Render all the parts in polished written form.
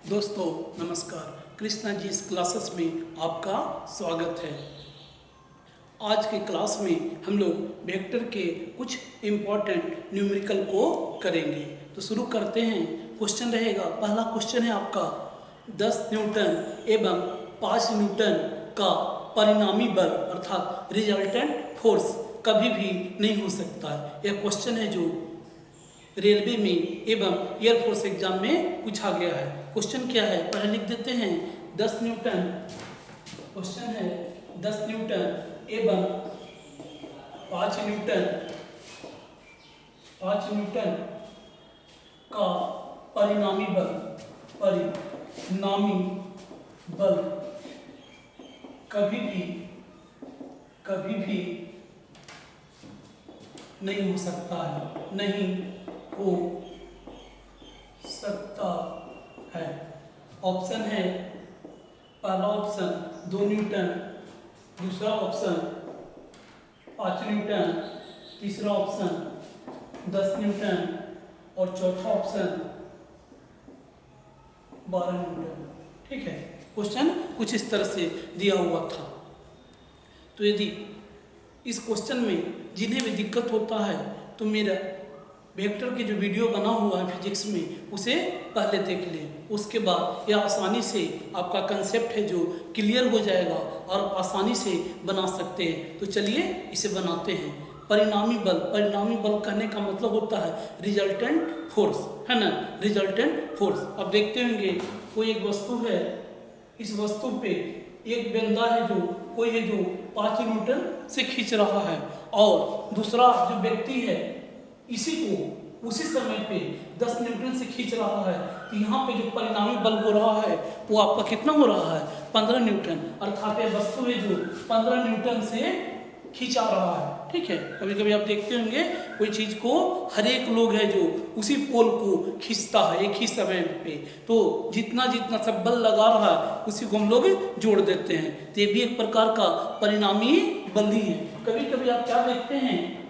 दोस्तों नमस्कार। कृष्णा जी इस क्लासेस में आपका स्वागत है। आज के क्लास में हम लोग वेक्टर के कुछ इम्पॉर्टेंट न्यूमेरिकल को करेंगे। तो शुरू करते हैं। क्वेश्चन रहेगा, पहला क्वेश्चन है आपका 10 न्यूटन एवं 5 न्यूटन का परिणामी बल अर्थात रिजल्टेंट फोर्स कभी भी नहीं हो सकता है। यह क्वेश्चन है जो रेलवे में एवं एयरफोर्स एग्जाम में पूछा गया है। क्वेश्चन क्या है पहले लिख देते हैं। 10 न्यूटन, क्वेश्चन है 10 न्यूटन एवं 5 न्यूटन का परिणामी बल कभी भी नहीं हो सकता है। ऑप्शन है, पहला ऑप्शन 2 न्यूटन, दूसरा ऑप्शन 5 न्यूटन, तीसरा ऑप्शन 10 न्यूटन और चौथा ऑप्शन 12 न्यूटन। ठीक है, क्वेश्चन कुछ इस तरह से दिया हुआ था। तो यदि इस क्वेश्चन में जिन्हें भी दिक्कत होता है तो मेरा वेक्टर की जो वीडियो बना हुआ है फिजिक्स में उसे पहले देख लें। उसके बाद यह आसानी से आपका कंसेप्ट है जो क्लियर हो जाएगा और आसानी से बना सकते हैं। तो चलिए इसे बनाते हैं। परिणामी बल कहने का मतलब होता है रिजल्टेंट फोर्स, है ना, रिजल्टेंट फोर्स। अब देखते होंगे कोई एक वस्तु है, इस वस्तु पे एक बंदा है जो 5 न्यूटन से खींच रहा है और दूसरा जो व्यक्ति है इसी को उसी समय पे 10 न्यूटन से खींच रहा है। तो यहाँ पे जो परिणामी बल हो रहा है वो आपका कितना हो रहा है 15 न्यूटन, अर्थात यह वस्तु है जो 15 न्यूटन से खींचा रहा है। ठीक है, कभी कभी आप देखते होंगे कोई चीज को हर एक लोग है जो उसी पोल को खींचता है एक ही समय पे, तो जितना सब बल लगा रहा है उसी को हम लोग जोड़ देते हैं। तो ये भी एक प्रकार का परिणामी बल ही है। कभी कभी आप क्या देखते हैं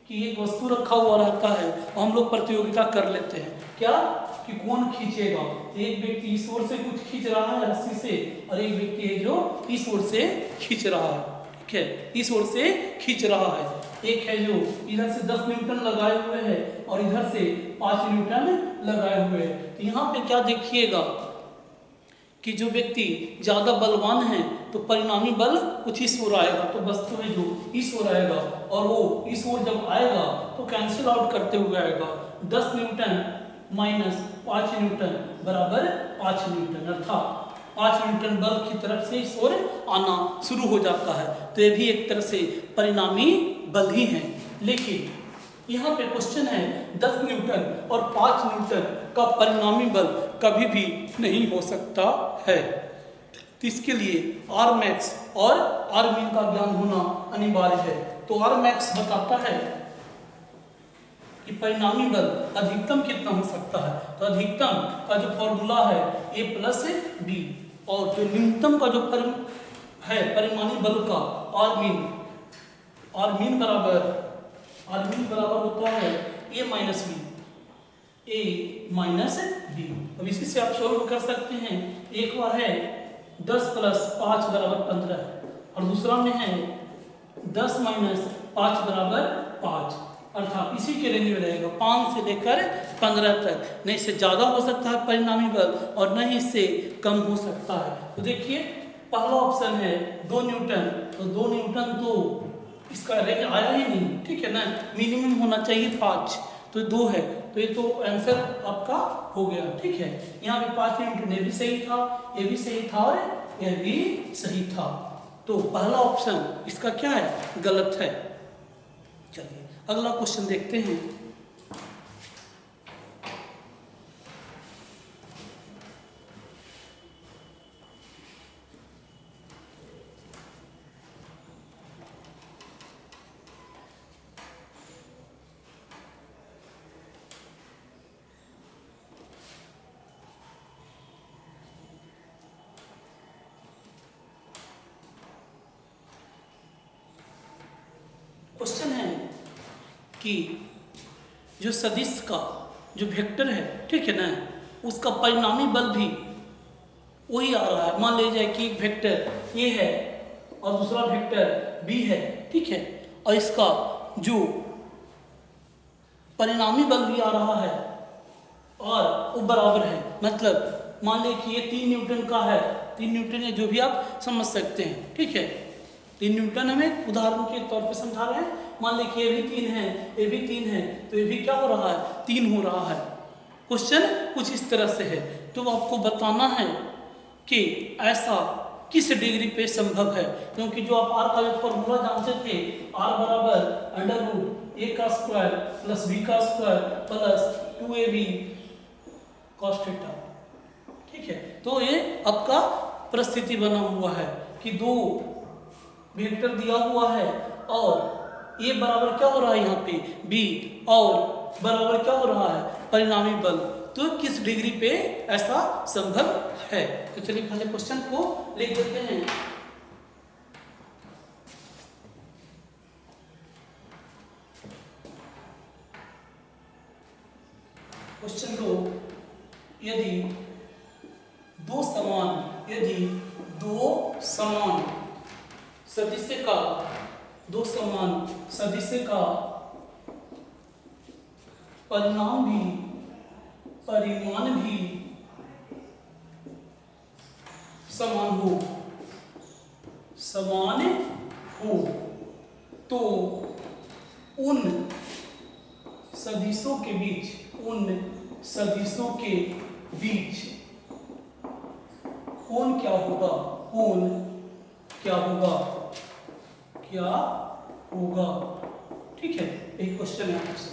कि एक वस्तु रखा हुआ रहता है और हम लोग प्रतियोगिता कर लेते हैं क्या कि कौन खींचेगा। एक व्यक्ति इस ओर से कुछ खींच रहा है रस्सी से और एक व्यक्ति है जो इस ओर से खींच रहा है। ठीक है, इस ओर से खींच रहा है। एक है जो इधर से 10 न्यूटन लगाए हुए हैं और इधर से 5 न्यूटन लगाए हुए हैं। तो यहाँ पे क्या देखिएगा कि जो व्यक्ति ज्यादा बलवान है तो परिणामी बल कुछ इस ओर आएगा, तो वस्तु है जो इस ओर आएगा और वो इस ओर जब आएगा तो कैंसिल आउट करते हुए आएगा। 10 न्यूटन माइनस 5 न्यूटन बराबर 5 न्यूटन, अर्थात 5 न्यूटन बल की तरफ से इस ओर आना शुरू हो जाता है। तो ये भी एक तरह से परिणामी बल ही है। लेकिन यहाँ पे क्वेश्चन है 10 न्यूटन और 5 न्यूटन का परिणामी बल कभी भी नहीं हो सकता है। तो इसके लिए आर मैक्स और आर मिन का ज्ञान होना अनिवार्य है। तो आर मैक्स बताता है कि परिणामी बल अधिकतम कितना हो सकता है। तो अधिकतम का जो फॉर्मूला है ए प्लस बी, और जो न्यूनतम का जो परिमाणी बल का आर मीन बराबर होता है ए माइनस बी। अब इसी से आप सॉल्व कर सकते हैं। एक बार है 10 प्लस 5 बराबर 15 और दूसरा में है 10 माइनस 5 बराबर 5, अर्थात इसी के रेंज में रहेगा 5 से लेकर 15 तक। नहीं इससे ज़्यादा हो सकता है परिणामी बल और न ही इससे कम हो सकता है। तो देखिए पहला ऑप्शन है 2 न्यूटन, तो 2 न्यूटन तो इसका रेंज आया ही नहीं। ठीक है ना, मिनिमम होना चाहिए 5, तो 2 है, तो ये तो आंसर आपका हो गया। ठीक है, यहाँ पे 5 न्यूटन ये भी सही था, ये भी सही था और यह भी सही था। तो पहला ऑप्शन इसका क्या है, गलत है। चलिए अगला क्वेश्चन देखते हैं। क्वेश्चन है कि जो सदिश का जो वेक्टर है, ठीक है ना, उसका परिणामी बल भी वही आ रहा है। मान लीजिए कि एक वेक्टर ए है और दूसरा वेक्टर बी है, ठीक है, और इसका जो परिणामी बल भी आ रहा है और वो बराबर है। मतलब मान लीजिए कि ये 3 न्यूटन का है, 3 न्यूटन है, जो भी आप समझ सकते हैं, ठीक है। 3 न्यूटन हमें उदाहरण के तौर पे समझा रहे हैं। मान लीजिए कि ये भी 3 है, ये भी 3 है, तो ये भी क्या हो रहा है, 3 हो रहा है। क्वेश्चन कुछ इस तरह से है। तो आपको बताना है कि ऐसा किस डिग्री पे संभव है, क्योंकि जो आप आर का जो फॉर्मूला जानते थे, आर बराबर अंडर रूट ए का स्क्वायर प्लस बी का square plus 2ab cos theta, ठीक है। तो ये आपका परिस्थिति बना हुआ है कि दो वेक्टर दिया हुआ है और ए बराबर क्या हो रहा है यहाँ पे बी, और बराबर क्या हो रहा है परिणामी बल। तो किस डिग्री पे ऐसा संभव है। तो चलिए पहले क्वेश्चन को लिख देते हैं। क्वेश्चन को, यदि दो समान सदिश का परिमाण भी समान हो तो उन सदिशों के बीच कोण क्या होगा, ठीक है। एक क्वेश्चन है आपसे।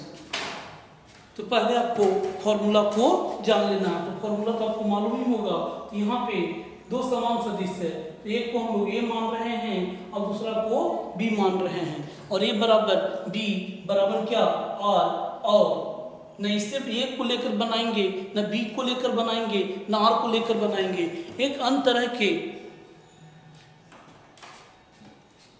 तो पहले आपको फॉर्मूला को जान लेना है। तो फॉर्मूला तो आपको मालूम ही होगा। तो यहाँ पे दो समान सदिश है, तो एक को हम लोग ए मान रहे हैं और दूसरा को बी मान रहे हैं, और ए बराबर बी बराबर क्या आर, और न इससे ए को लेकर बनाएंगे, न बी को लेकर बनाएंगे, न आर को लेकर बनाएंगे। एक अन्य तरह के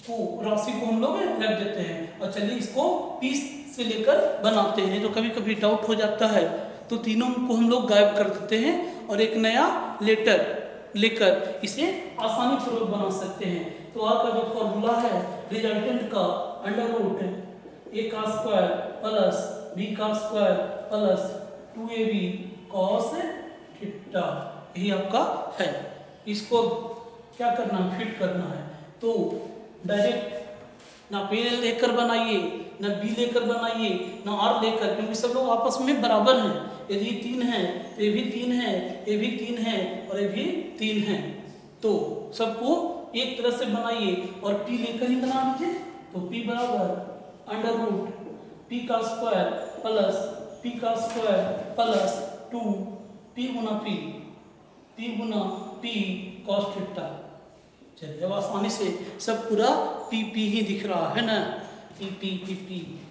राशि को हम लोग रख देते हैं और चलिए इसको पी से लेकर बनाते हैं। तो कभी कभी डाउट हो जाता है, तो तीनों को हम लोग गायब कर देते हैं और एक नया लेटर लेकर इसे आसानी पूर्वक बना सकते हैं। तो आर का जो फॉर्मूला है, रिजल्टेंट का अंडर रूट ए का स्क्वायर प्लस बी का square plus 2ab cos theta, यही आपका है। इसको क्या करना है, फिट करना है। तो डायरेक्ट ना पे लेकर बनाइए, ना बी लेकर बनाइए, ना आर लेकर, क्योंकि सब लोग आपस में बराबर हैं। यदि 3 है तो ये भी 3 है, ये भी 3 है और ये भी 3 है। तो सबको एक तरह से बनाइए और पी लेकर ही बना लीजिए। तो पी बराबर अंडर रूट पी का स्क्वायर प्लस पी का स्क्वायर प्लस 2 पी गुना पी cos थीटा। चलिए अब आसानी से सब पूरा पी ही दिख रहा है ना, पी।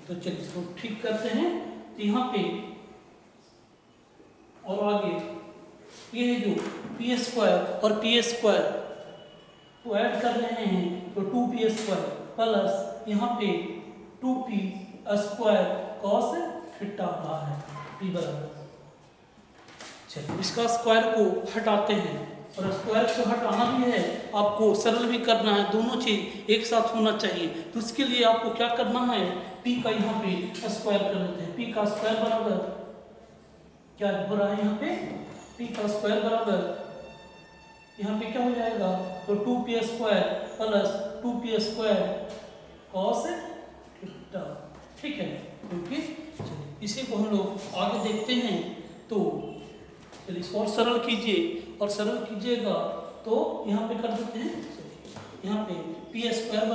तो चलिए इसको ठीक करते हैं। तो यहाँ पे और आगे ये है जो पी स्क्वायर और पी स्क्वायर को ऐड कर रहे हैं, तो 2p स्क्वायर प्लस यहाँ पे 2p स्क्वायर cos थीटा आ रहा है, पी बराबर। चलिए इसका स्क्वायर को हटाते हैं, और स्क्वायर को हटाना भी है, आपको सरल भी करना है, दोनों चीज एक साथ होना चाहिए। तो उसके लिए आपको क्या करना है, पी का यहाँ पे स्क्वायर कर लेते हैं। पी का स्क्वायर बराबर क्या हो रहा है, यहाँ पे पी का स्क्वायर बराबर यहाँ पे क्या हो जाएगा, तो 2p square plus 2p square cos theta, ठीक है। क्योंकि इसी को हम लोग आगे देखते हैं। तो चलिए इसको और सरल कीजिए, और सरल कीजिएगा तो यहाँ पे कर देते हैं। यहाँ पे पी स्क्वायर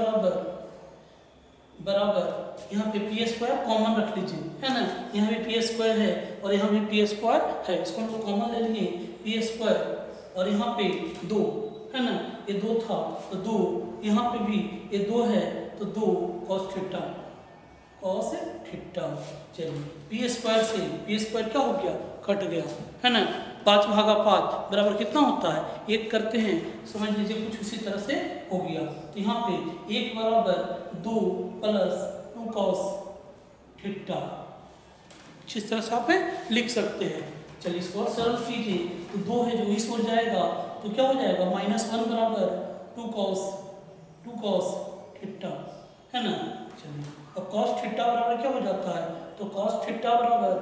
बराबर यहाँ पे पी स्क्वायर कॉमन रख लीजिए, है ना। यहाँ भी पी स्क्वायर है और यहाँ भी पी स्क्वायर है, इसको हम लोग कॉमन ले लिए पी स्क्वायर, और यहाँ पे 2 है ना, ये 2 था तो 2, यहाँ पे भी ये 2 है तो 2 cos थीटा। चलिए पी स्क्वायर से पी स्क्वायर क्या हो गया, कट गया, है ना। 5/5 बराबर कितना होता है, 1 करते हैं, समझ लीजिए कुछ उसी तरह से हो गया। तो यहाँ पे 1 बराबर 2 प्लस 2 cos थीटा, इस तरह से आप लिख सकते हैं। चलिए इसको और सरल कीजिए, तो 2 है जो इस ओर जाएगा तो क्या हो जाएगा -1 बराबर 2 cos थीटा, है ना। चलिए अब cos थीटा बराबर क्या हो जाता है, तो cos थीटा बराबर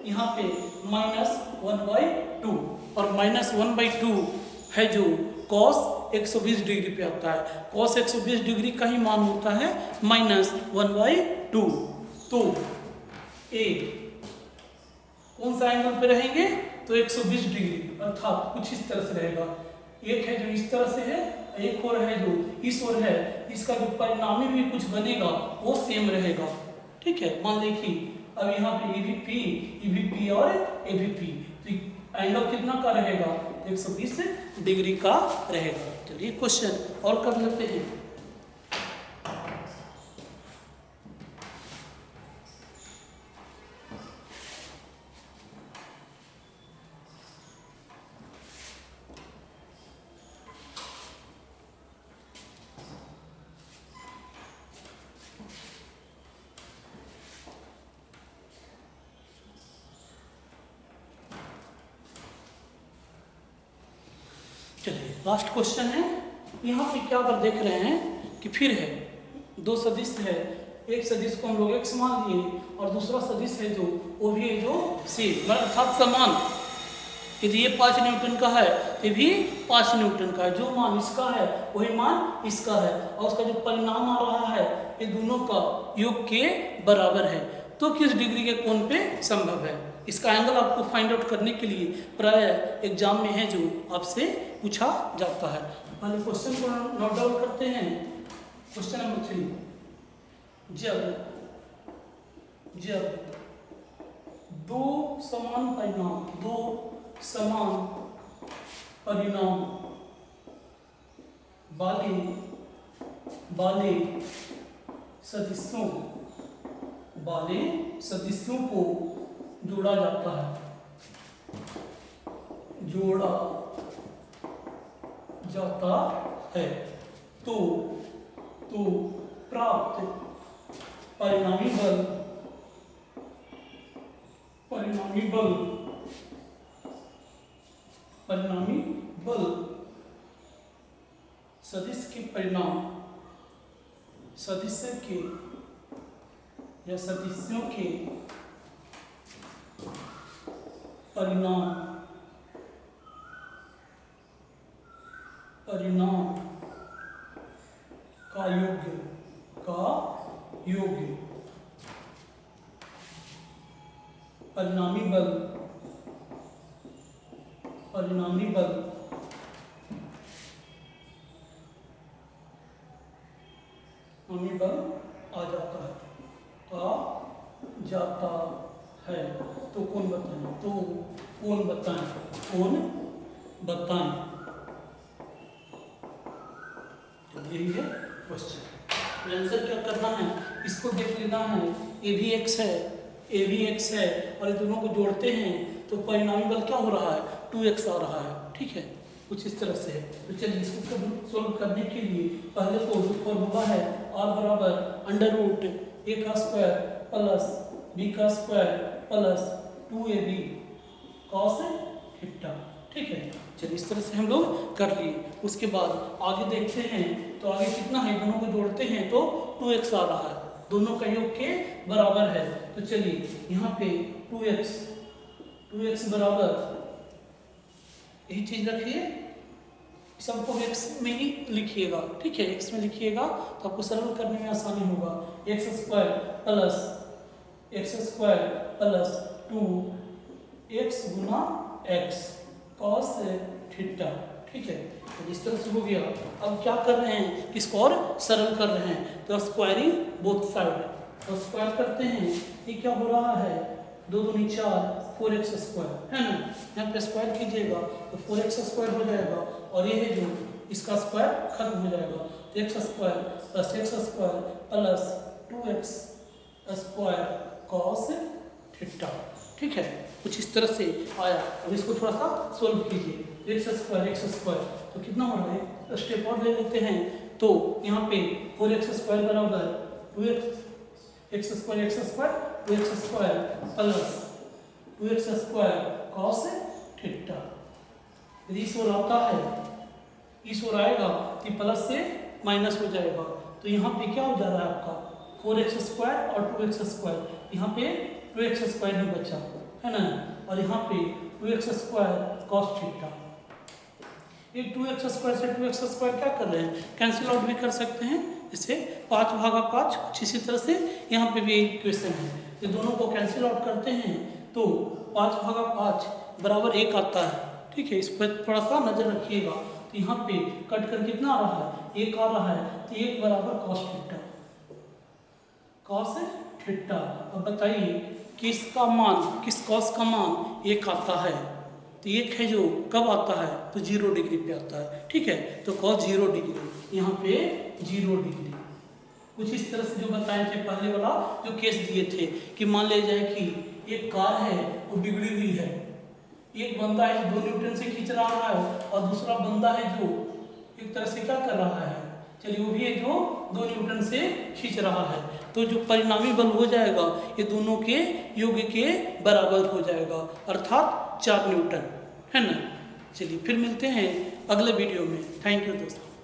यहाँ पे -1/2 और -1/2 है जो cos 120 डिग्री पे आता है। cos 120 डिग्री का ही मान होता है -1/2। तो ए कौन सा एंगल पे रहेंगे, तो 120 डिग्री, अर्थात कुछ इस तरह से रहेगा। एक है जो इस तरह से है, एक और है जो इस ओर है, इसका जो परिणामी भी कुछ बनेगा वो सेम रहेगा, ठीक है। मान लीजिए अब यहाँ पे EVP और AVP, तो एंगल कितना का रहेगा, 120 डिग्री का रहेगा। चलिए क्वेश्चन और कर लेते हैं। चलिए लास्ट क्वेश्चन है। यहाँ पे क्या कर देख रहे हैं कि फिर है 2 सदिश है, एक सदिश को हम लोग x मान लिए और दूसरा सदिश है जो वो भी है जो c, अर्थात समान। यदि ये 5 न्यूटन का है तो भी 5 न्यूटन का है, जो मान इसका है वही मान इसका है, और उसका जो परिणाम आ रहा है ये दोनों का योग के बराबर है। तो किस डिग्री के कोण पे संभव है, इसका एंगल आपको फाइंड आउट करने के लिए प्राय एग्जाम में है जो आपसे पूछा जाता है। पहले क्वेश्चन को नोट डाउन करते हैं। क्वेश्चन नंबर 3, जब दो समान परिणाम वाले सदिशों को जोड़ा जाता है तो प्राप्त परिणामी बल सदिश के परिणाम सदिशों के परिणाम का योग परिणामी बल आ जाता है। तो कौन बताएं। यही है क्वेश्चन। आंसर क्या करना है, इसको देख लेना है। ए भी एक्स है और ये दोनों को जोड़ते हैं तो परिणामी बल क्या हो रहा है, 2x आ रहा है, ठीक है। कुछ इस तरह से है। तो चलिए इसको सोल्व करने के लिए पहले तो फॉर्मूला है r बराबर √a का स्क्वायर प्लस b का square plus 2ab cos theta, ठीक है। चलिए इस तरह से हम लोग कर लिए। उसके बाद आगे देखते हैं, तो आगे कितना है, दोनों को जोड़ते हैं तो 2x आ रहा है, दोनों का योग के बराबर है। तो चलिए यहाँ पे 2x बराबर, यही चीज रखिए, सबको x में ही लिखिएगा, ठीक है। x में लिखिएगा तो आपको सरल करने में आसानी होगा। x स्क्वायर प्लस 2x गुना x cos थीटा, ठीक है। तो इस तरह से हो गया। अब क्या कर रहे हैं, इसको और सरल कर रहे हैं, तो स्क्वायरिंग बोथ साइड, तो स्क्वायर करते हैं। ये क्या हो रहा है, 2 दूनी 4 4x स्क्वायर, है ना। यहाँ पे स्क्वायर कीजिएगा तो 4x स्क्वायर हो जाएगा, और ये है जो इसका स्क्वायर खत्म हो जाएगा, तो x square plus x square plus 2x square cos theta, ठीक है। कुछ इस तरह से आया। अब इसको थोड़ा सा सोल्व कीजिए। x स्क्वायर तो कितना हो रहा है, स्टेप और ले लेते हैं। तो यहाँ पे 4x स्क्वायर बराबर 2x square 2x square plus 2x square cos theta. यदि इस ओर आता है, इस ओर आएगा तो प्लस से माइनस हो जाएगा, तो यहाँ पे क्या हो जा रहा है आपका 4x स्क्वायर और 2x स्क्वायर, यहाँ पे 2x स्क्वायर ही बचा है ना, और यहाँ पे 2x स्क्वायर cos थीटा। ये 2x स्क्वायर से 2x स्क्वायर क्या कर रहे हैं, कैंसिल आउट भी कर सकते हैं, इसे 5/5 कुछ इसी तरह से यहाँ पे भी एक इक्वेशन है, ये दोनों को कैंसिल आउट करते हैं तो 5/5 बराबर 1 आता है। ठीक है, इस पर थोड़ा सा नजर रखिएगा, तो यहाँ पे कट कर कितना आ रहा है, 1 आ रहा है, तो 1 बराबर cos थीटा, cos थीटा। अब बताइए किसका मान, किस cos का मान 1 आता है, तो 1 है जो कब आता है, तो 0 डिग्री पे आता है। ठीक है, तो cos 0 डिग्री, यहाँ पे 0 डिग्री। कुछ इस तरह से जो बताए थे पहले वाला जो केस दिए थे कि मान लिया जाए कि एक कार है वो बिगड़ी हुई है, एक बंदा है जो 2 न्यूटन से खींच रहा है और दूसरा बंदा है जो एक तरह से क्या कर रहा है, चलिए वो भी है जो 2 न्यूटन से खींच रहा है, तो जो परिणामी बल हो जाएगा ये दोनों के योग के बराबर हो जाएगा, अर्थात 4 न्यूटन, है ना। चलिए फिर मिलते हैं अगले वीडियो में। थैंक यू दोस्तों।